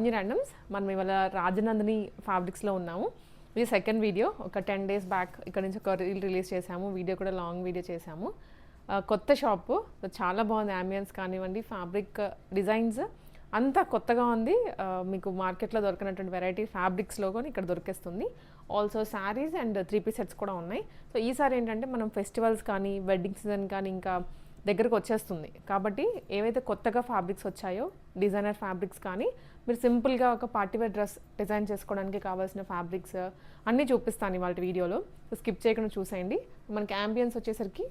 Lavanya randoms. మనం ఇవాళ రాజనందిని ఫ్యాబ్రిక్స్లో ఉన్నాము. ఇది సెకండ్ వీడియో. ఒక 10 days బ్యాక్ ఇక్కడ నుంచి ఒక రీల్ రిలీజ్ చేసాము. వీడియో కూడా లాంగ్ వీడియో చేసాము. కొత్త షాపు, చాలా బాగుంది. అంబియన్స్ కానివ్వండి, ఫ్యాబ్రిక్ డిజైన్స్ అంతా కొత్తగా ఉంది. మీకు మార్కెట్లో దొరికినటువంటి వెరైటీ ఫ్యాబ్రిక్స్లో కూడా ఇక్కడ దొరికేస్తుంది. Also saris and 3-piece sets కూడా ఉన్నాయి. సో ఈసారి ఏంటంటే మనం ఫెస్టివల్స్ కానీ, వెడ్డింగ్ సీజన్ కానీ ఇంకా దగ్గరకు వచ్చేస్తుంది కాబట్టి ఏవైతే కొత్తగా ఫ్యాబ్రిక్స్ వచ్చాయో, డిజైనర్ ఫ్యాబ్రిక్స్ కానీ, మీరు సింపుల్గా ఒక పార్టీవేర్ డ్రెస్ డిజైన్ చేసుకోవడానికి కావాల్సిన ఫ్యాబ్రిక్స్ అన్నీ చూపిస్తాను ఇవాళ వీడియోలో. స్కిప్ చేయకుండా చూసేయండి. మనకి అంబియన్స్ వచ్చేసరికి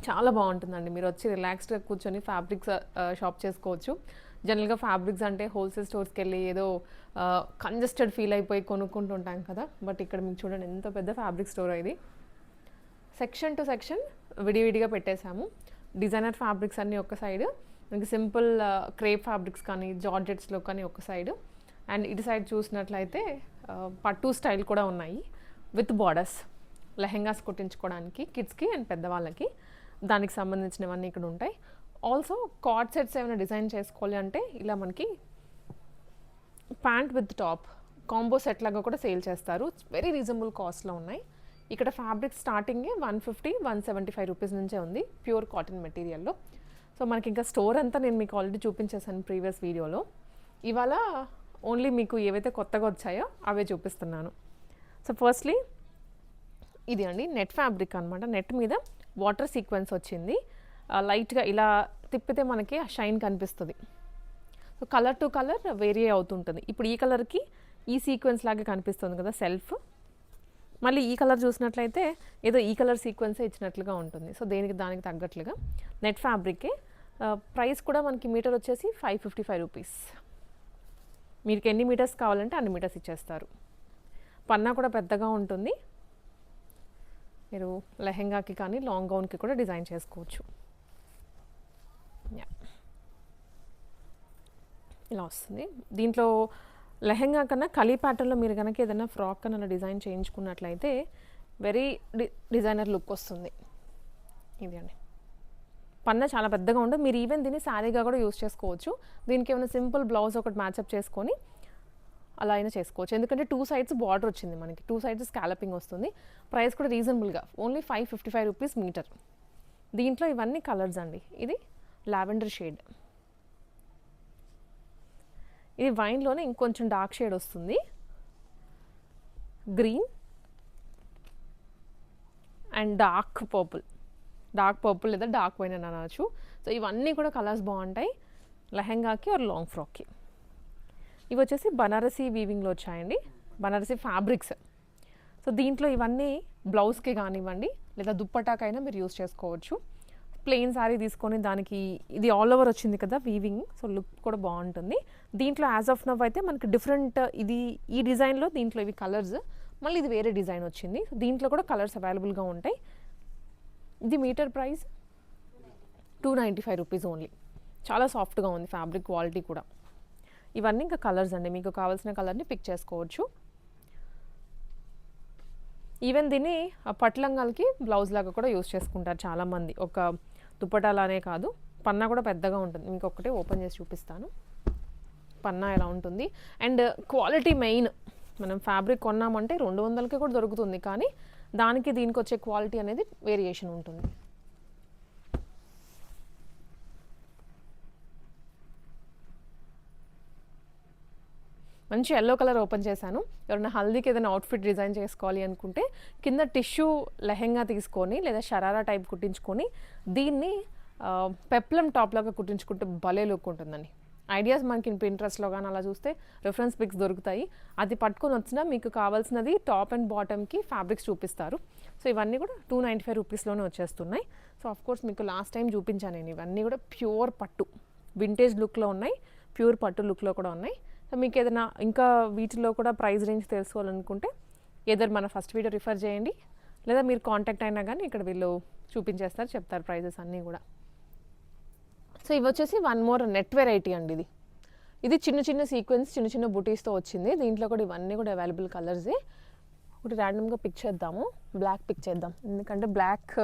చాలా బాగుంటుందండి. మీరు వచ్చి రిలాక్స్డ్గా కూర్చొని ఫ్యాబ్రిక్స్ షాప్ చేసుకోవచ్చు. జనరల్గా ఫ్యాబ్రిక్స్ అంటే హోల్సేల్ స్టోర్స్కి వెళ్ళి ఏదో కంజెస్టెడ్ ఫీల్ అయిపోయి కొనుక్కుంటూ ఉంటాం కదా. బట్ ఇక్కడ మీకు చూడండి ఎంత పెద్ద ఫ్యాబ్రిక్ స్టోర్ ఇది. సెక్షన్ టు సెక్షన్ విడివిడిగా పెట్టేశాము. డిజైనర్ ఫ్యాబ్రిక్స్ అన్నీ ఒక సైడ్, మనకి సింపుల్ క్రేప్ ఫ్యాబ్రిక్స్ కానీ, జార్జెట్స్లో కానీ ఒక సైడ్, అండ్ ఇటు సైడ్ చూసినట్లయితే పట్టు స్టైల్ కూడా ఉన్నాయి విత్ బార్డర్స్. లెహెంగాస్ కుట్టించుకోవడానికి కిడ్స్కి అండ్ పెద్దవాళ్ళకి దానికి సంబంధించినవన్నీ ఇక్కడ ఉంటాయి. ఆల్సో కార్డ్ సెట్స్ ఏమైనా డిజైన్ చేసుకోవాలి అంటే ఇలా మనకి pant with top combo set లాగా కూడా సేల్ చేస్తారు. వెరీ రీజనబుల్ కాస్ట్లో ఉన్నాయి. ఇక్కడ ఫ్యాబ్రిక్ స్టార్టింగే 150-175 రూపీస్ నుంచే ఉంది, ప్యూర్ కాటన్ మెటీరియల్లో. సో మనకి ఇంకా స్టోర్ అంతా నేను మీకు ఆల్రెడీ చూపించేసాను ప్రీవియస్ వీడియోలో. ఇవాళ ఓన్లీ మీకు ఏవైతే కొత్తగా వచ్చాయో అవే చూపిస్తున్నాను. సో ఫస్ట్లీ ఇది అండి నెట్ ఫ్యాబ్రిక్ అనమాట. నెట్ మీద వాటర్ సీక్వెన్స్ వచ్చింది. లైట్గా ఇలా తిప్పితే మనకి ఆ షైన్ కనిపిస్తుంది. So colour to colour vary అవుతుంటుంది. ఇప్పుడు ఈ కలర్కి ఈ సీక్వెన్స్ లాగా కనిపిస్తుంది కదా సెల్ఫ్. మళ్ళీ ఈ కలర్ చూసినట్లయితే ఏదో ఈ కలర్ సీక్వెన్సే ఇచ్చినట్లుగా ఉంటుంది. సో దానికి తగ్గట్లుగా నెట్ ఫ్యాబ్రికే. ప్రైస్ కూడా మనకి మీటర్ వచ్చేసి 555 రూపీస్. మీకు ఎన్ని మీటర్స్ కావాలంటే అన్ని మీటర్స్ ఇచ్చేస్తారు. పన్నా కూడా పెద్దగా ఉంటుంది. మీరు లెహెంగాకి కానీ లాంగ్ గౌన్కి కూడా డిజైన్ చేసుకోవచ్చు. ఇలా వస్తుంది. దీంట్లో లెహెంగా కన్నా కలీ ప్యాటర్న్లో మీరు కనుక ఏదైనా ఫ్రాక్ కన్నా డిజైన్ చేయించుకున్నట్లయితే వెరీ డిజైనర్ లుక్ వస్తుంది. ఇది అండి పన్న చాలా పెద్దగా ఉంటుంది. మీరు ఈవెన్ దీన్ని శారీగా కూడా యూస్ చేసుకోవచ్చు. దీనికి ఏమైనా సింపుల్ బ్లౌజ్ ఒకటి మ్యాచప్ చేసుకొని అలా అయినా చేసుకోవచ్చు. ఎందుకంటే 2 sides బార్డర్ వచ్చింది మనకి, 2 sides స్కాలపింగ్ వస్తుంది. ప్రైస్ కూడా రీజనబుల్గా ఓన్లీ 555 రూపీస్ మీటర్. దీంట్లో ఇవన్నీ కలర్స్ అండి. ఇది లావెండర్ షేడ్, ఇది వైన్లోనే ఇంకొంచెం డార్క్ షేడ్ వస్తుంది, గ్రీన్ అండ్ డార్క్ పర్పుల్ లేదా డార్క్ వైన్ అని అనవచ్చు. సో ఇవన్నీ కూడా కలర్స్ బాగుంటాయి లెహెంగాకి ఆర్ లాంగ్ ఫ్రాక్కి. ఇవి వచ్చేసి బనారసీ వీవింగ్లో వచ్చాయండి, బనారసీ ఫ్యాబ్రిక్స్. సో దీంట్లో ఇవన్నీ బ్లౌజ్కి కానివ్వండి లేదా దుప్పటాకైనా మీరు యూస్ చేసుకోవచ్చు. ప్లెయిన్ శారీ తీసుకొని దానికి ఇది ఆల్ ఓవర్ వచ్చింది కదా వీవింగ్, సో లుక్ కూడా బాగుంటుంది. దీంట్లో యాజ్ ఆఫ్ నవ్ అయితే మనకి డిఫరెంట్ ఇది ఈ డిజైన్లో దీంట్లో ఇవి కలర్స్, మళ్ళీ ఇది వేరే డిజైన్ వచ్చింది. దీంట్లో కూడా కలర్స్ అవైలబుల్గా ఉంటాయి. ఇది మీటర్ ప్రైస్ 295 రూపీస్ ఓన్లీ. చాలా సాఫ్ట్గా ఉంది ఫ్యాబ్రిక్ క్వాలిటీ కూడా. ఇవన్నీ ఇంకా కలర్స్ అండి, మీకు కావాల్సిన కలర్ని పిక్ చేసుకోవచ్చు. ఈవెన్ దీన్ని పట్లంగాలకి బ్లౌజ్ లాగా కూడా యూస్ చేసుకుంటారు చాలామంది. ఒక దుప్పటాలానే కాదు, పన్నా కూడా పెద్దగా ఉంటుంది. ఇంకొకటి ఓపెన్ చేసి చూపిస్తాను పన్నా ఎలా ఉంటుంది. And quality main. మనం ఫ్యాబ్రిక్ కొన్నామంటే 200కి కూడా దొరుకుతుంది, కానీ దానికి దీనికి వచ్చే క్వాలిటీ అనేది వేరియేషన్ ఉంటుంది. మంచి ఎల్లో కలర్ ఓపెన్ చేశాను. ఎవరైనా హల్దీకి ఏదైనా అవుట్ఫిట్ డిజైన్ చేసుకోవాలి అనుకుంటే కింద టిష్యూ లెహెంగా తీసుకొని లేదా షరారా టైప్ కుట్టించుకొని దీన్ని పెప్లం టాప్ లాగా కుట్టించుకుంటే భలే లుక్ ఉంటుందండి. ఐడియాస్ మనకి పింట్రెస్ట్లో కానీ అలా చూస్తే రిఫరెన్స్ పిక్స్ దొరుకుతాయి. అది పట్టుకొని వచ్చినా మీకు కావాల్సినది టాప్ అండ్ బాటమ్కి ఫ్యాబ్రిక్స్ చూపిస్తారు. సో ఇవన్నీ కూడా 295 రూపీస్లోనే వచ్చేస్తున్నాయి. సో ఆఫ్కోర్స్ మీకు లాస్ట్ టైం చూపించాను నేను. ఇవన్నీ కూడా ప్యూర్ పట్టు వింటేజ్ లుక్లో ఉన్నాయి, ప్యూర్ పట్టు లుక్లో కూడా ఉన్నాయి. సో మీకు ఏదైనా ఇంకా వీటిలో కూడా ప్రైస్ రేంజ్ తెలుసుకోవాలనుకుంటే ఏదైనా మన ఫస్ట్ వీడియో రిఫర్ చేయండి, లేదా మీరు కాంటాక్ట్ అయినా కానీ ఇక్కడ వీళ్ళు చూపించేస్తారు, చెప్తారు ప్రైజెస్ అన్నీ కూడా. సో ఇవి వచ్చేసి వన్ మోర్ నెట్ వెరైటీ అండి. ఇది చిన్న చిన్న సీక్వెన్స్, చిన్న చిన్న బుటీస్తో వచ్చింది. దీంట్లో కూడా ఇవన్నీ కూడా అవైలబుల్ కలర్సే. ఒకటి ర్యాండమ్గా పిక్ చేద్దాము, బ్లాక్ పిక్ చేద్దాం. ఎందుకంటే బ్లాక్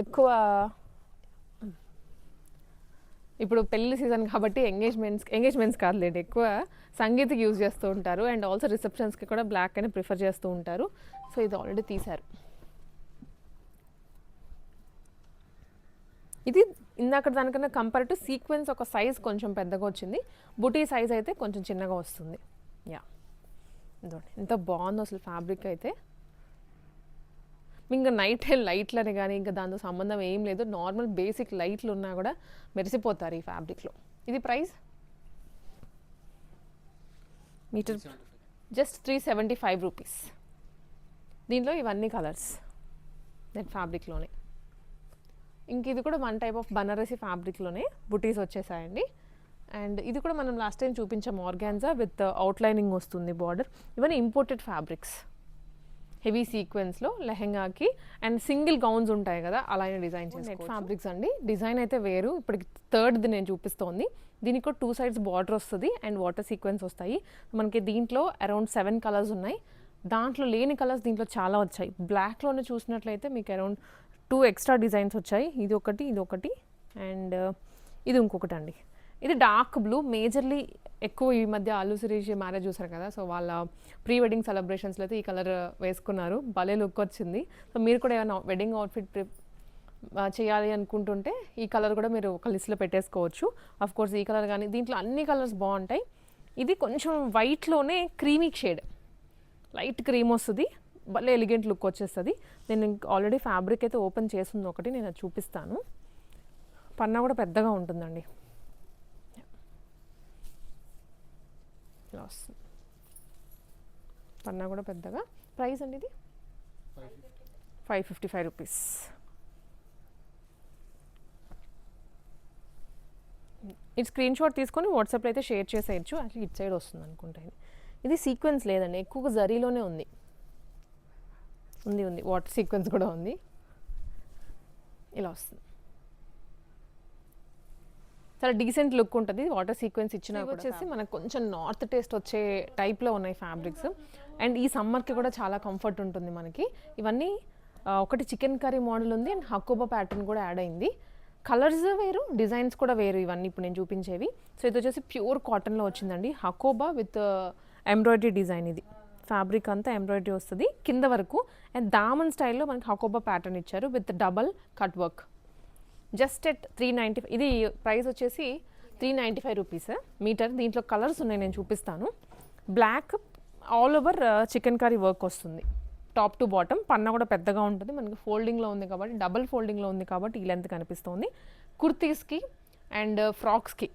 ఎక్కువ ఇప్పుడు పెళ్లి సీజన్ కాబట్టి ఎంగేజ్మెంట్స్ కాదులేండి, ఎక్కువ సంగీత్కి యూజ్ చేస్తూ ఉంటారు అండ్ ఆల్సో రిసెప్షన్స్కి కూడా బ్లాక్ అని ప్రిఫర్ చేస్తూ ఉంటారు. సో ఇది ఆల్రెడీ తీశారు. ఇది ఇందాక దానికన్నా కంపేర్ టు సీక్వెన్స్ ఒక సైజ్ కొంచెం పెద్దగా వచ్చింది, బుటీ సైజ్ అయితే కొంచెం చిన్నగా వస్తుంది. యా ఇదండి ఎంత బాగుందో అసలు ఫ్యాబ్రిక్ అయితే. ఇంకా నైట్ లైట్లని కానీ ఇంకా దాంతో సంబంధం ఏం లేదు, నార్మల్ బేసిక్ లైట్లు ఉన్నా కూడా మెరిసిపోతారు ఈ ఫ్యాబ్రిక్లో. ఇది ప్రైస్ మీటర్ జస్ట్ 375 రూపీస్. దీంట్లో ఇవన్నీ కలర్స్ దట్ ఫ్యాబ్రిక్లోనే. ఇంక ఇది కూడా వన్ టైప్ ఆఫ్ బనారసి ఫ్యాబ్రిక్లోనే బుటీస్ వచ్చేసాయండి. అండ్ ఇది కూడా మనం లాస్ట్ టైం చూపించాం ఆర్గాన్జా విత్ అవుట్లైనింగ్ వస్తుంది బార్డర్. ఇవన్నీ ఇంపోర్టెడ్ ఫ్యాబ్రిక్స్, హెవీ సీక్వెన్స్లో లెహెంగాకి అండ్ సింగిల్ గౌన్స్ ఉంటాయి కదా అలానే డిజైన్ చేసి నెట్ ఫ్యాబ్రిక్స్ అండి. డిజైన్ అయితే వేరు, ఇప్పటికి థర్డ్ది నేను చూపిస్తోంది. దీనికి కూడా 2 sides బార్డర్ వస్తుంది అండ్ వాటర్ సీక్వెన్స్ వస్తాయి. మనకి దీంట్లో అరౌండ్ 7 కలర్స్ ఉన్నాయి, దాంట్లో లేని కలర్స్ దీంట్లో చాలా వచ్చాయి. బ్లాక్లోనే చూసినట్లయితే మీకు అరౌండ్ 2 ఎక్స్ట్రా డిజైన్స్ వచ్చాయి. ఇది ఒకటి అండ్ ఇది ఇంకొకటి అండి. ఇది డార్క్ బ్లూ, మేజర్లీ ఎక్కువ ఈ మధ్య అల్లు శిరీష్ మ్యారేజ్ చూసారు కదా, సో వాళ్ళ ప్రీ వెడ్డింగ్ సెలబ్రేషన్స్లో అయితే ఈ కలర్ వేసుకున్నారు, భలే లుక్ వచ్చింది. సో మీరు కూడా ఏమైనా వెడ్డింగ్ అవుట్ఫిట్ చేయాలి అనుకుంటుంటే ఈ కలర్ కూడా మీరు ఒక లిస్ట్లో పెట్టేసుకోవచ్చు. అఫ్ కోర్స్ ఈ కలర్ కానీ దీంట్లో అన్ని కలర్స్ బాగుంటాయి. ఇది కొంచెం వైట్లోనే క్రీమీ షేడ్, లైట్ క్రీమ్ వస్తుంది, భలే ఎలిగెంట్ లుక్ వచ్చేస్తుంది. నేను ఆల్రెడీ ఫ్యాబ్రిక్ అయితే ఓపెన్ చేస్తుంది ఒకటి, నేను అది చూపిస్తాను. పన్నా కూడా పెద్దగా ఉంటుందండి, పన్నా కూడా పెద్దగా. ప్రైస్ అండి ఇది 555 రూపీస్. ఇది స్క్రీన్ షాట్ తీసుకొని వాట్సాప్లో అయితే షేర్ చేసేయచ్చు. యాక్చువల్లీ ఇట్ సైడ్ వస్తుంది అనుకుంటా. ఇది సీక్వెన్స్ లేదండి, ఎక్కువగా జరీలోనే ఉంది వాటర్ సీక్వెన్స్ కూడా ఉంది. ఇలా వస్తుంది, చాలా డీసెంట్ లుక్ ఉంటుంది వాటర్ సీక్వెన్స్ ఇచ్చినా. వచ్చేసి మనకు కొంచెం నార్త్ టేస్ట్ వచ్చే టైప్లో ఉన్నాయి ఫ్యాబ్రిక్స్ అండ్ ఈ సమ్మర్కి కూడా చాలా కంఫర్ట్ ఉంటుంది మనకి. ఇవన్నీ ఒకటి చికెన్ కర్రీ మోడల్ ఉంది అండ్ హకోబా ప్యాటర్న్ కూడా యాడ్ అయింది. కలర్స్ వేరు, డిజైన్స్ కూడా వేరు ఇవన్నీ ఇప్పుడు నేను చూపించేవి. సో ఇది వచ్చేసి ప్యూర్ కాటన్లో వచ్చిందండి, హకోబా విత్ ఎంబ్రాయిడరీ డిజైన్. ఇది ఫ్యాబ్రిక్ అంతా ఎంబ్రాయిడరీ వస్తుంది కింద వరకు అండ్ దామన్ స్టైల్లో మనకి హకోబా ప్యాటర్న్ ఇచ్చారు with double cut work. Just at 395. ఇది ప్రైస్ వచ్చేసి 395 రూపీస్ మీటర్. దీంట్లో కలర్స్ ఉన్నాయి, నేను చూపిస్తాను. Black all over chicken curry work వస్తుంది టాప్ టు బాటమ్. పన్నా కూడా పెద్దగా ఉంటుంది, మనకి ఫోల్డింగ్లో ఉంది కాబట్టి, డబల్ ఫోల్డింగ్లో ఉంది కాబట్టి ఈ లెంత్ కనిపిస్తుంది. కుర్తీస్కి అండ్ ఫ్రాక్స్కి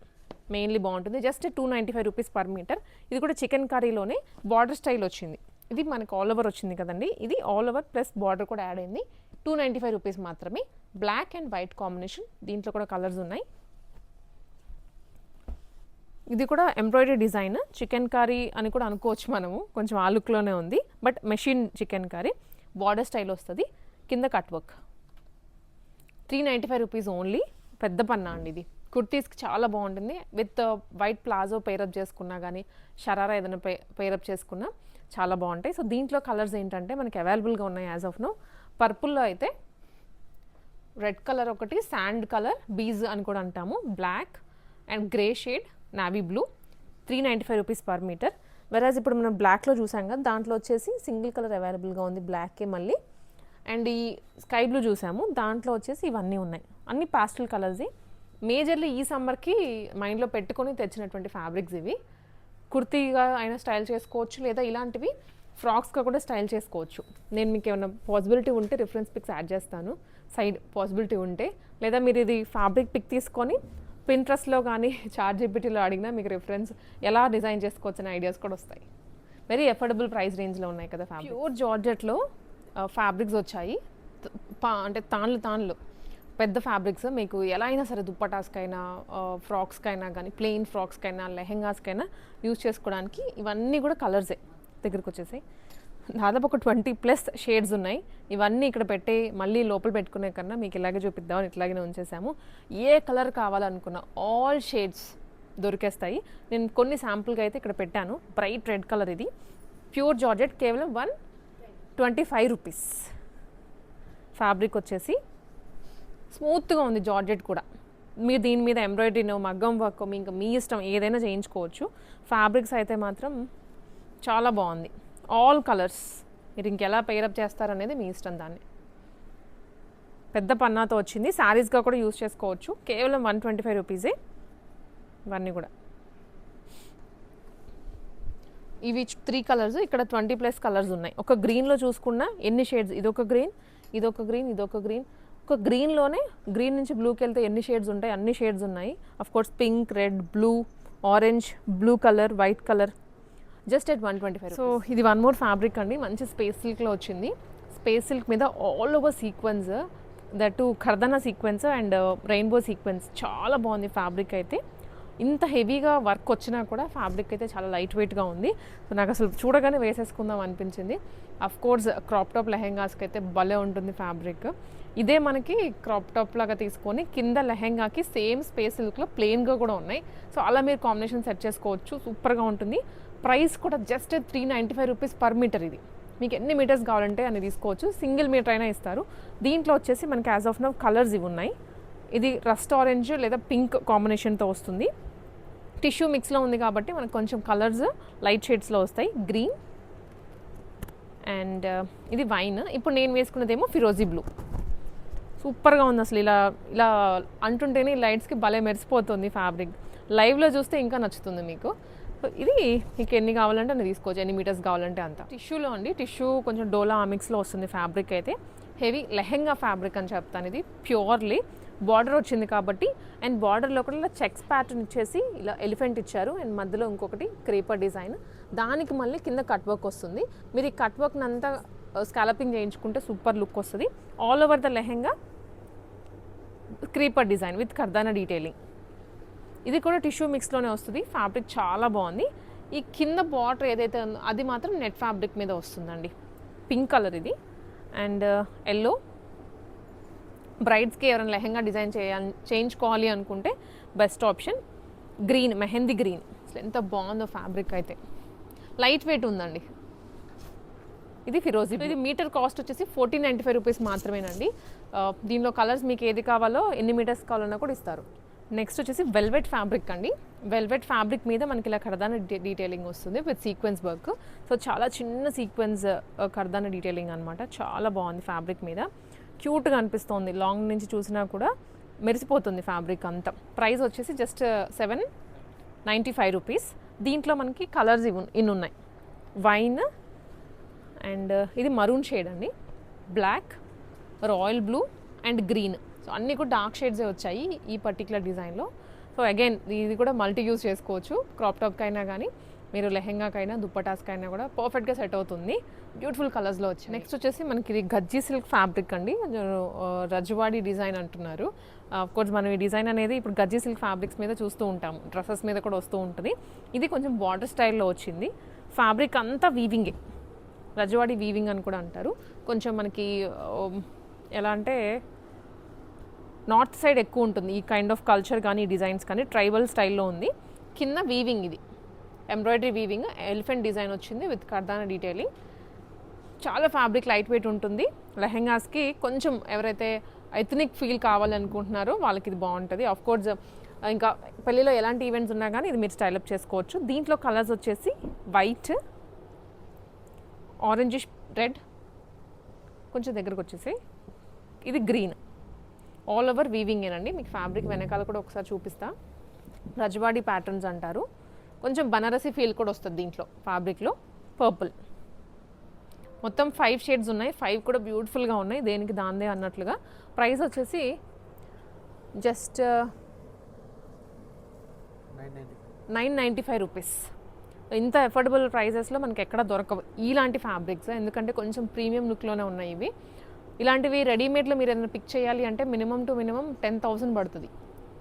మెయిన్లీ బాగుంటుంది. Just 295 rupees per metre. ఇది కూడా చికెన్ కర్రీలోనే బార్డర్ స్టైల్ వచ్చింది. ఇది మనకు ఆల్ ఓవర్ వచ్చింది కదండి, ఇది ఆల్ ఓవర్ ప్లస్ బార్డర్ కూడా యాడ్ అయింది. 295 రూపీస్ మాత్రమే. బ్లాక్ అండ్ వైట్ కాంబినేషన్, దీంట్లో కూడా కలర్స్ ఉన్నాయి. ఇది కూడా ఎంబ్రాయిడరీ డిజైన్, చికెన్ కర్రీ అని కూడా అనుకోవచ్చు మనము, కొంచెం ఆ లుక్లోనే ఉంది but machine chicken curry. Border style వస్తుంది, కింద కట్ వర్క్. 395 rupees only. పెద్ద పన్నా అండి ఇది, కుర్తీస్కి చాలా బాగుంటుంది. విత్ వైట్ ప్లాజో పేరప్ చేసుకున్నా కానీ షరారా ఏదైనా పేరప్ చేసుకున్నా చాలా బాగుంటాయి. సో దీంట్లో కలర్స్ ఏంటంటే మనకి అవైలబుల్గా ఉన్నాయి యాజ్ ఆఫ్ నో. పర్పుల్లో అయితే రెడ్ కలర్ ఒకటి, శాండ్ కలర్, బీజ్ అని కూడా అంటాము, black and grey shade, navy blue. 395 rupees per metre. వెరాజ్ ఇప్పుడు మనం బ్లాక్లో చూసాం కదా, దాంట్లో వచ్చేసి సింగిల్ కలర్ అవైలబుల్గా ఉంది, బ్లాకే మళ్ళీ. అండ్ ఈ స్కై బ్లూ చూసాము, దాంట్లో వచ్చేసి ఇవన్నీ ఉన్నాయి, అన్ని పాస్టల్ కలర్స్. మేజర్లీ ఈ సమ్మర్కి మైండ్లో పెట్టుకొని తెచ్చినటువంటి ఫ్యాబ్రిక్స్ ఇవి. కుర్తీగా అయినా స్టైల్ చేసుకోవచ్చు, లేదా ఇలాంటివి ఫ్రాక్స్గా కూడా స్టైల్ చేసుకోవచ్చు. నేను మీకు ఏమైనా పాసిబిలిటీ ఉంటే రిఫరెన్స్ పిక్స్ యాడ్ చేస్తాను, సైడ్ పాసిబిలిటీ ఉంటే. లేదా మీరు ఇది ఫ్యాబ్రిక్ పిక్ తీసుకొని పింట్రెస్ట్లో కానీ చాట్‌జిపిటిలో అడిగినా మీకు రిఫరెన్స్ ఎలా డిజైన్ చేసుకోవచ్చు అనే ఐడియాస్ కూడా వస్తాయి. వెరీ అఫోర్డబుల్ ప్రైస్ రేంజ్లో ఉన్నాయి కదా ఫ్యాబ్రిక్. ప్యూర్ జార్జెట్లో ఫ్యాబ్రిక్స్ వచ్చాయి, అంటే తాన్లు పెద్ద ఫ్యాబ్రిక్స్. మీకు ఎలా అయినా సరే దుప్పటాస్కైనా ఫ్రాక్స్కైనా కానీ ప్లెయిన్ ఫ్రాక్స్కైనా లెహెంగాస్కైనా యూజ్ చేసుకోవడానికి ఇవన్నీ కూడా కలర్సే దగ్గరకు వచ్చేసాయి. దాదాపు ఒక 20+ షేడ్స్ ఉన్నాయి. ఇవన్నీ ఇక్కడ పెట్టే మళ్ళీ లోపల పెట్టుకునే కన్నా మీకు ఇలాగే చూపిద్దామని ఇట్లాగే ఉంచేసాము. ఏ కలర్ కావాలనుకున్నా ఆల్ షేడ్స్ దొరికేస్తాయి. నేను కొన్ని శాంపుల్గా అయితే ఇక్కడ పెట్టాను. బ్రైట్ రెడ్ కలర్, ఇది ప్యూర్ జార్జెట్, కేవలం 125 రూపీస్. ఫ్యాబ్రిక్ వచ్చేసి స్మూత్గా ఉంది, జార్జెట్ కూడా మీరు దీని మీద ఎంబ్రాయిడరీనో మగ్గం వర్క్ ఇంకా మీ ఇష్టం ఏదైనా చేయించుకోవచ్చు. ఫ్యాబ్రిక్స్ అయితే మాత్రం చాలా బాగుంది. ఆల్ కలర్స్ మీరు ఇంకెలా పేరప్ చేస్తారనేది మీ ఇష్టం. దాన్ని పెద్ద పన్నాతో వచ్చింది. శారీస్గా కూడా యూజ్ చేసుకోవచ్చు. కేవలం 125 రూపీసే ఇవన్నీ కూడా. ఇవి 3 కలర్స్, ఇక్కడ 20+ కలర్స్ ఉన్నాయి. ఒక గ్రీన్లో చూసుకున్న ఎన్ని షేడ్స్, ఇదొక గ్రీన్, ఇదొక గ్రీన్, ఇదొక గ్రీన్. ఒక గ్రీన్లోనే గ్రీన్ నుంచి బ్లూకి వెళ్తే ఎన్ని షేడ్స్ ఉంటాయి, అన్ని షేడ్స్ ఉన్నాయి. Of course pink, red, blue, orange, blue colour, white colour, just at 125. So ఇది వన్ మోర్ ఫ్యాబ్రిక్ అండి. మంచి స్పేస్ సిల్క్లో వచ్చింది. స్పేస్ సిల్క్ మీద ఆల్ ఓవర్ సీక్వెన్స్, దట్ ఖర్దానా సీక్వెన్స్ అండ్ రెయిన్బో సీక్వెన్స్. చాలా బాగుంది ఫ్యాబ్రిక్ అయితే. ఇంత హెవీగా వర్క్ వచ్చినా కూడా ఫ్యాబ్రిక్ అయితే చాలా లైట్ వెయిట్గా ఉంది. సో నాకు అసలు చూడగానే వేసేసుకుందాం అనిపించింది. అఫ్ కోర్స్ క్రాప్ టాప్ లెహెంగాస్కి అయితే భలే ఉంటుంది ఫ్యాబ్రిక్. ఇదే మనకి క్రాప్ టాప్ లాగా తీసుకొని కింద లెహెంగాకి సేమ్ స్పేస్ సిల్క్లో ప్లెయిన్గా కూడా ఉన్నాయి. సో అలా మీరు కాంబినేషన్ సెట్ చేసుకోవచ్చు. సూపర్గా ఉంటుంది. ప్రైస్ కూడా జస్ట్ 395 రూపీస్ పర్ మీటర్. ఇది మీకు ఎన్ని మీటర్స్ కావాలంటే అని తీసుకోవచ్చు. సింగిల్ మీటర్ అయినా ఇస్తారు. దీంట్లో వచ్చేసి మనకి యాజ్ ఆఫ్ నౌ కలర్స్ ఇవి ఉన్నాయి. ఇది రస్ట్ ఆరెంజ్ లేదా పింక్ కాంబినేషన్తో వస్తుంది. టిష్యూ మిక్స్లో ఉంది కాబట్టి మనకు కొంచెం కలర్స్ లైట్ షేడ్స్లో వస్తాయి. గ్రీన్ అండ్ ఇది వైన్. ఇప్పుడు నేను వేసుకున్నదేమో ఫిరోజీ బ్లూ. సూపర్గా ఉంది అసలు. ఇలా ఇలా అంటుంటేనే లైట్స్కి భలే మెరిసిపోతుంది ఫ్యాబ్రిక్. లైవ్లో చూస్తే ఇంకా నచ్చుతుంది మీకు. ఇది మీకు ఎన్ని కావాలంటే అన్ని తీసుకోవచ్చు, ఎన్ని మీటర్స్ కావాలంటే అంత. టిష్యూలో అండి, టిష్యూ కొంచెం డోలా మిక్స్లో వస్తుంది ఫ్యాబ్రిక్ అయితే. హెవీ లెహెంగా ఫ్యాబ్రిక్ అని చెప్తాను. ఇది ప్యూర్లీ బార్డర్ వచ్చింది కాబట్టి, అండ్ బార్డర్లో కూడా ఇలా చెక్స్ ప్యాటర్న్ ఇచ్చేసి ఇలా ఎలిఫెంట్ ఇచ్చారు. అండ్ మధ్యలో ఇంకొకటి క్రేపర్ డిజైన్. దానికి మళ్ళీ కింద కట్ వర్క్ వస్తుంది. మీరు ఈ కట్ వర్క్ని అంతా స్కాలపింగ్ చేయించుకుంటే సూపర్ లుక్ వస్తుంది. All over the lehenga creeper design with కర్దానా డీటెయిలింగ్. ఇది కూడా టిష్యూ మిక్స్లోనే వస్తుంది. ఫ్యాబ్రిక్ చాలా బాగుంది. ఈ కింద బార్డర్ ఏదైతే ఉందో అది మాత్రం నెట్ ఫ్యాబ్రిక్ మీద వస్తుందండి. పింక్ కలర్ ఇది అండ్ ఎల్లో. బ్రైడ్స్కి ఎవరైనా లెహెంగా డిజైన్ చేయించుకోవాలి అనుకుంటే best option. Green, mehndi green. అసలు ఎంత బాగుందో ఫ్యాబ్రిక్ అయితే. లైట్ వెయిట్ ఉందండి. ఇది ఫిరోజీ. ఇది మీటర్ కాస్ట్ వచ్చేసి 1495 రూపీస్ మాత్రమేనండి. దీనిలో కలర్స్ మీకు ఏది కావాలో ఎన్ని మీటర్స్ కావాలన్నా కూడా ఇస్తారు. నెక్స్ట్ వచ్చేసి వెల్వెట్ ఫ్యాబ్రిక్ అండి. వెల్వెట్ ఫ్యాబ్రిక్ మీద మనకి ఇలా కర్దానా డీటెయిలింగ్ వస్తుంది విత్ సీక్వెన్స్ వర్క్. సో చాలా చిన్న సీక్వెన్స్ కర్దానా డీటెయిలింగ్ అనమాట. చాలా బాగుంది ఫ్యాబ్రిక్ మీద. క్యూట్గా అనిపిస్తుంది. లాంగ్ నుంచి చూసినా కూడా మెరిసిపోతుంది ఫ్యాబ్రిక్ అంతా. ప్రైస్ వచ్చేసి జస్ట్ 795 రూపీస్. దీంట్లో మనకి కలర్స్ ఇన్ని ఉన్నాయి. వైన్ అండ్ ఇది మరూన్ షేడ్ అండి, black, royal blue and green. So అన్నీ కూడా డార్క్ షేడ్సే వచ్చాయి ఈ పర్టికులర్ డిజైన్లో. సో అగైన్ ఇది కూడా మల్టీ యూజ్ చేసుకోవచ్చు. క్రాప్ టాప్కైనా కానీ మీరు లెహెంగాకైనా దుప్పటాస్కైనా కూడా పర్ఫెక్ట్గా సెట్ అవుతుంది. బ్యూటిఫుల్ కలర్స్లో వచ్చాయి. నెక్స్ట్ వచ్చేసి మనకి ఇది గజ్జీ సిల్క్ ఫ్యాబ్రిక్ అండి. రజవాడి డిజైన్ అంటున్నారు. కోర్స్ మనం ఈ డిజైన్ అనేది ఇప్పుడు గజ్జీ సిల్క్ ఫ్యాబ్రిక్స్ మీద చూస్తూ ఉంటాము. డ్రెస్సెస్ మీద కూడా వస్తూ ఉంటుంది. ఇది కొంచెం బార్డర్ స్టైల్లో వచ్చింది. ఫ్యాబ్రిక్ అంతా వీవింగే, రజవాడి వీవింగ్ అని కూడా అంటారు. కొంచెం మనకి ఎలా అంటే నార్త్ సైడ్ ఎక్కువ ఉంటుంది ఈ కైండ్ ఆఫ్ కల్చర్ కానీ డిజైన్స్ కానీ. ట్రైబల్ స్టైల్లో ఉంది. కింద వీవింగ్, ఇది ఎంబ్రాయిడరీ వీవింగ్, ఎలిఫెంట్ డిజైన్ వచ్చింది విత్ కర్దానా డీటెయిలింగ్. చాలా ఫ్యాబ్రిక్ లైట్ వెయిట్ ఉంటుంది. లెహెంగాస్కి కొంచెం ఎవరైతే ఎథనిక్ ఫీల్ కావాలనుకుంటున్నారో వాళ్ళకి ఇది బాగుంటుంది. ఆఫ్ కోర్స్ ఇంకా పెళ్ళిలో ఎలాంటి ఈవెంట్స్ ఉన్నా కానీ ఇది మీరు స్టైలప్ చేసుకోవచ్చు. దీంట్లో కలర్స్ వచ్చేసి వైట్, ఆరెంజిష్ రెడ్, కొంచెం దగ్గరకు వచ్చేసి ఇది గ్రీన్. ఆల్ ఓవర్ వీవింగ్ ఏనండి. మీకు ఫ్యాబ్రిక్ వెనకాల కూడా ఒకసారి చూపిస్తా. రజవాడి ప్యాటర్న్స్ అంటారు. కొంచెం బనారసి ఫీల్ కూడా వస్తుంది దీంట్లో ఫ్యాబ్రిక్లో. పర్పుల్. మొత్తం 5 షేడ్స్ ఉన్నాయి. 5 కూడా బ్యూటిఫుల్గా ఉన్నాయి, దేనికి దాందే అన్నట్లుగా. ప్రైస్ వచ్చేసి జస్ట్ 995 రూపీస్. ఇంత అఫోర్డబుల్ ప్రైజెస్లో మనకి ఎక్కడ దొరకవు ఇలాంటి ఫ్యాబ్రిక్స్. ఎందుకంటే కొంచెం ప్రీమియం లుక్లోనే ఉన్నాయి ఇవి. ఇలాంటివి రెడీమేడ్లో మీరు ఏదైనా పిక్ చేయాలి అంటే మినిమం 10,000 పడుతుంది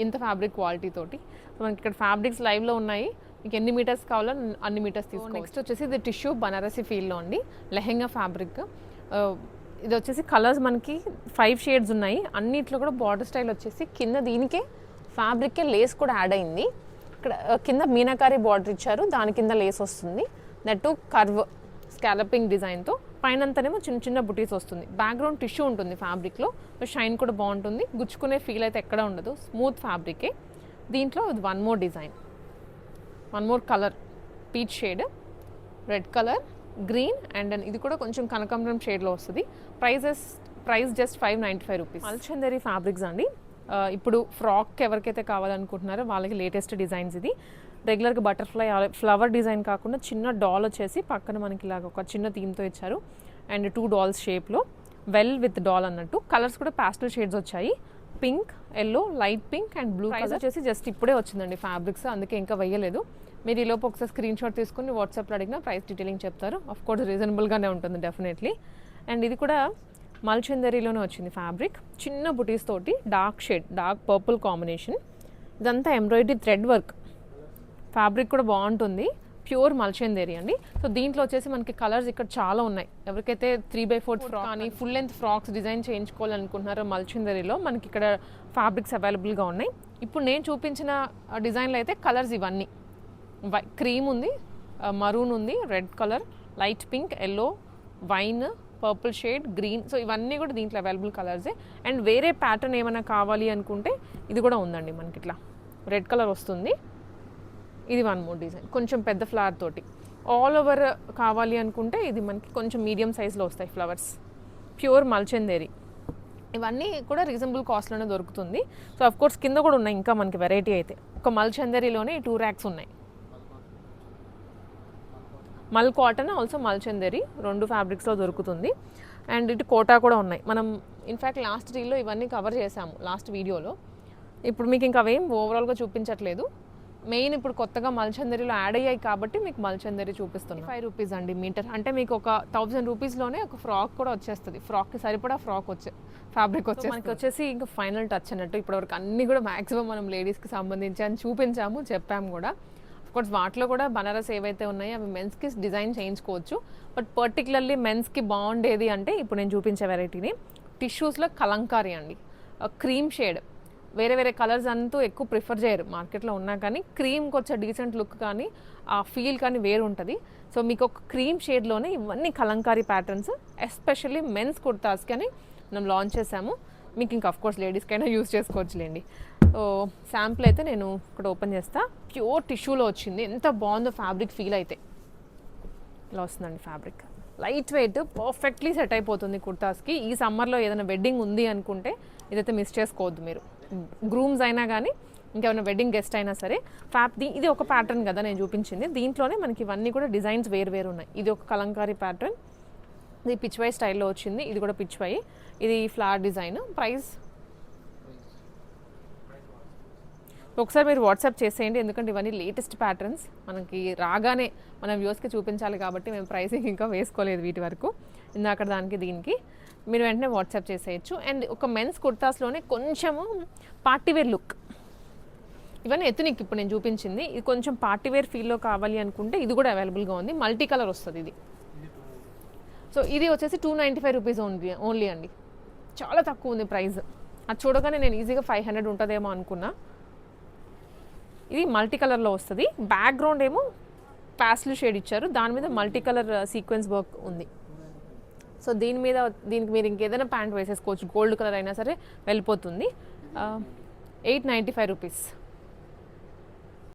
ఇంత ఫ్యాబ్రిక్ క్వాలిటీ తోటి. సో మనకి ఇక్కడ ఫ్యాబ్రిక్స్ లైవ్లో ఉన్నాయి. మీకు ఎన్ని మీటర్స్ కావాలో అన్ని మీటర్స్ తీసుకో. నెక్స్ట్ వచ్చేసి ఇది టిష్యూ బనారసి ఫీల్లో అండి, లెహెంగా ఫ్యాబ్రిక్. ఇది వచ్చేసి కలర్స్ మనకి 5 షేడ్స్ ఉన్నాయి. అన్నిట్లో కూడా బార్డర్ స్టైల్ వచ్చేసి కింద దీనికే ఫ్యాబ్రిక్కే లేస్ కూడా యాడ్ అయింది. ఇక్కడ కింద మీనాకారి బార్డర్ ఇచ్చారు, దాని కింద లేస్ వస్తుంది. నెట్ కర్వ్ స్కాలపింగ్ డిజైన్తో పైనంతనేమో చిన్న చిన్న బుటీస్ వస్తుంది. బ్యాక్గ్రౌండ్ టిష్యూ ఉంటుంది ఫ్యాబ్రిక్లో, షైన్ కూడా బాగుంటుంది, గుచ్చుకునే ఫీల్ అయితే ఎక్కడ ఉండదు, స్మూత్ ఫ్యాబ్రికే. దీంట్లో ఇది one more design, one more colour, peach shade, red colour, green and ఇది కూడా కొంచెం కనకాంబరం షేడ్లో వస్తుంది. Price just 595 rupees. మల్చందరి ఫ్యాబ్రిక్స్ అండి. ఇప్పుడు ఫ్రాక్ ఎవరికైతే కావాలనుకుంటున్నారో వాళ్ళకి లేటెస్ట్ డిజైన్స్ ఇది. రెగ్యులర్గా బటర్ఫ్లై ఫ్లవర్ డిజైన్ కాకుండా చిన్న డాల్ వచ్చేసి పక్కన మనకి ఇలాగ ఒక చిన్న థీమ్తో ఇచ్చారు అండ్ 2 డాల్స్ షేప్లో, వెల్ విత్ డాల్ అన్నట్టు. కలర్స్ కూడా పాస్టల్ షేడ్స్ వచ్చాయి, pink, yellow, light pink and blue. Price వచ్చేసి జస్ట్ ఇప్పుడే వచ్చిందండి ఫ్యాబ్రిక్స్, అందుకే ఇంకా వేయలేదు. మీరు ఈలోపు ఒకసారి స్క్రీన్ షాట్ తీసుకుని వాట్సాప్లో అడిగినా ప్రైస్ డీటెయిలింగ్ చెప్తారు. ఆఫ్ కోర్స్ రీజనబుల్గానే ఉంటుంది డెఫినెట్లీ. అండ్ ఇది కూడా మల్చందరిలోనే వచ్చింది ఫ్యాబ్రిక్, చిన్న బుటీస్ తోటి, dark shade, dark purple combination. ఇదంతా ఎంబ్రాయిడరీ థ్రెడ్ వర్క్, ఫ్యాబ్రిక్ కూడా బాగుంటుంది, ప్యూర్ మల్చందరి అండి. సో దీంట్లో వచ్చేసి మనకి కలర్స్ ఇక్కడ చాలా ఉన్నాయి. ఎవరికైతే 3/4 ఫ్రాక్ కానీ ఫుల్ లెంత్ ఫ్రాక్స్ డిజైన్ చేయించుకోవాలనుకుంటున్నారో మల్చందరిలో మనకి ఇక్కడ ఫ్యాబ్రిక్స్ అవైలబుల్గా ఉన్నాయి. ఇప్పుడు నేను చూపించిన డిజైన్లో అయితే కలర్స్ ఇవన్నీ, క్రీమ్ ఉంది, మరూన్ ఉంది, red colour, light pink, yellow, wine, purple shade, green. So ఇవన్నీ కూడా దీంట్లో అవైలబుల్ కలర్సే. అండ్ వేరే ప్యాటర్న్ ఏమైనా కావాలి అనుకుంటే ఇది కూడా ఉందండి మనకి, ఇట్లా రెడ్ కలర్ వస్తుంది. ఇది వన్ మోర్ డిజైన్, కొంచెం పెద్ద ఫ్లవర్ తోటి. ఆల్ ఓవర్ కావాలి అనుకుంటే ఇది మనకి కొంచెం మీడియం సైజ్లో వస్తాయి ఫ్లవర్స్, ప్యూర్ మల్చందేరి. ఇవన్నీ కూడా రీజనబుల్ కాస్ట్లోనే దొరుకుతుంది. సో అఫ్ కోర్స్ కింద కూడా ఉన్నాయి ఇంకా మనకి వెరైటీ అయితే. ఒక మల్చందేరిలోనే 2 ర్యాక్స్ ఉన్నాయి. మల్ కాటన్ ఆల్సో మల్చందరి 2 ఫ్యాబ్రిక్స్లో దొరుకుతుంది. అండ్ ఇటు కోటా కూడా ఉన్నాయి. మనం ఇన్ఫ్యాక్ట్ లాస్ట్ రీల్లో ఇవన్నీ కవర్ చేసాము లాస్ట్ వీడియోలో. ఇప్పుడు మీకు ఇంకా అవేం ఓవరాల్గా చూపించట్లేదు. మెయిన్ ఇప్పుడు కొత్తగా మల్చందరిలో యాడ్ అయ్యాయి కాబట్టి మీకు మల్చందరి చూపిస్తున్నాను. 5 రూపీస్ అండి మీటర్, అంటే మీకు ఒక 1000 రూపీస్లోనే ఒక ఫ్రాక్ కూడా వచ్చేస్తుంది. ఫ్రాక్కి సరిపడా ఫ్రాక్ ఫ్యాబ్రిక్ వచ్చేసి మనకి వచ్చేసి ఇంకా ఫైనల్ టచ్ అన్నట్టు. ఇప్పటివరకు అన్నీ కూడా మ్యాక్సిమం మనం లేడీస్కి సంబంధించి అని చూపించాము, చెప్పాము కూడా. అఫ్కోర్స్ వాటిలో కూడా బనారస్ ఏవైతే ఉన్నాయో అవి మెన్స్కి డిజైన్ చేయించుకోవచ్చు. బట్ పర్టికులర్లీ మెన్స్కి బాగుండేది అంటే ఇప్పుడు నేను చూపించే వెరైటీని టిష్యూస్లో కలంకారీ అండి, క్రీమ్ షేడ్. వేరే వేరే కలర్స్ అంటూ ఎక్కువ ప్రిఫర్ చేయరు మార్కెట్లో ఉన్నా, కానీ క్రీమ్కి వచ్చే డీసెంట్ లుక్ కానీ ఆ ఫీల్ కానీ వేరు ఉంటుంది. సో మీకు ఒక క్రీమ్ షేడ్లోనే ఇవన్నీ కలంకారీ ప్యాటర్న్స్, ఎస్పెషల్లీ మెన్స్ కుర్తాస్కి అని మనం లాంచ్ చేసాము. మీకు ఇంకా అఫ్కోర్స్ లేడీస్కైనా యూజ్ చేసుకోవచ్చులేండి. సో శాంపుల్ అయితే నేను ఇక్కడ ఓపెన్ చేస్తా. ప్యూర్ టిష్యూలో వచ్చింది, ఎంత బాగుందో ఫ్యాబ్రిక్ ఫీల్ అయితే. ఇలా వస్తుందండి fabric, light weight, perfectly set అయిపోతుంది కుర్తాస్కి. ఈ సమ్మర్లో ఏదైనా వెడ్డింగ్ ఉంది అనుకుంటే ఇదైతే మిస్ చేసుకోవద్దు మీరు. గ్రూమ్స్ అయినా కానీ ఇంకేమైనా వెడ్డింగ్ గెస్ట్ అయినా సరే. ఇది ఒక ప్యాటర్న్ కదా నేను చూపించింది, దీంట్లోనే మనకి ఇవన్నీ కూడా డిజైన్స్ వేరు ఉన్నాయి. ఇది ఒక కలంకారీ ప్యాటర్న్, ఇది పిచ్వై స్టైల్లో వచ్చింది, ఇది కూడా పిచ్వై, ఇది ఫ్లవర్ డిజైన్. ప్రైస్ ఒకసారి మీరు వాట్సాప్ చేసేయండి, ఎందుకంటే ఇవన్నీ లేటెస్ట్ ప్యాటర్న్స్ మనకి రాగానే మన వ్యూస్కి చూపించాలి కాబట్టి మేము ప్రైసింగ్ ఇంకా వేసుకోలేదు వీటి వరకు. ఇందాక దానికి దీనికి మీరు వెంటనే వాట్సాప్ చేసేయచ్చు. అండ్ ఒక మెన్స్ కుర్తాస్లోనే కొంచెము పార్టీవేర్ లుక్, ఇవన్నీ ఎత్తునిక్ ఇప్పుడు నేను చూపించింది. ఇది కొంచెం పార్టీవేర్ ఫీల్లో కావాలి అనుకుంటే ఇది కూడా అవైలబుల్గా ఉంది, మల్టీ కలర్ వస్తుంది ఇది. సో ఇది వచ్చేసి 295 రూపీస్ ఓన్లీ అండి, చాలా తక్కువ ఉంది ప్రైస్. అది చూడగానే నేను ఈజీగా 500 ఉంటుందేమో అనుకున్నా. ఇది మల్టీ కలర్లో వస్తుంది, బ్యాక్గ్రౌండ్ ఏమో ప్యాస్టల్ షేడ్ ఇచ్చారు, దాని మీద మల్టీ కలర్ సీక్వెన్స్ వర్క్ ఉంది. సో దీనికి మీరు ఇంకేదైనా ప్యాంట్ వేసేసుకోవచ్చు, గోల్డ్ కలర్ అయినా సరే వెళ్ళిపోతుంది. 895 రూపీస్.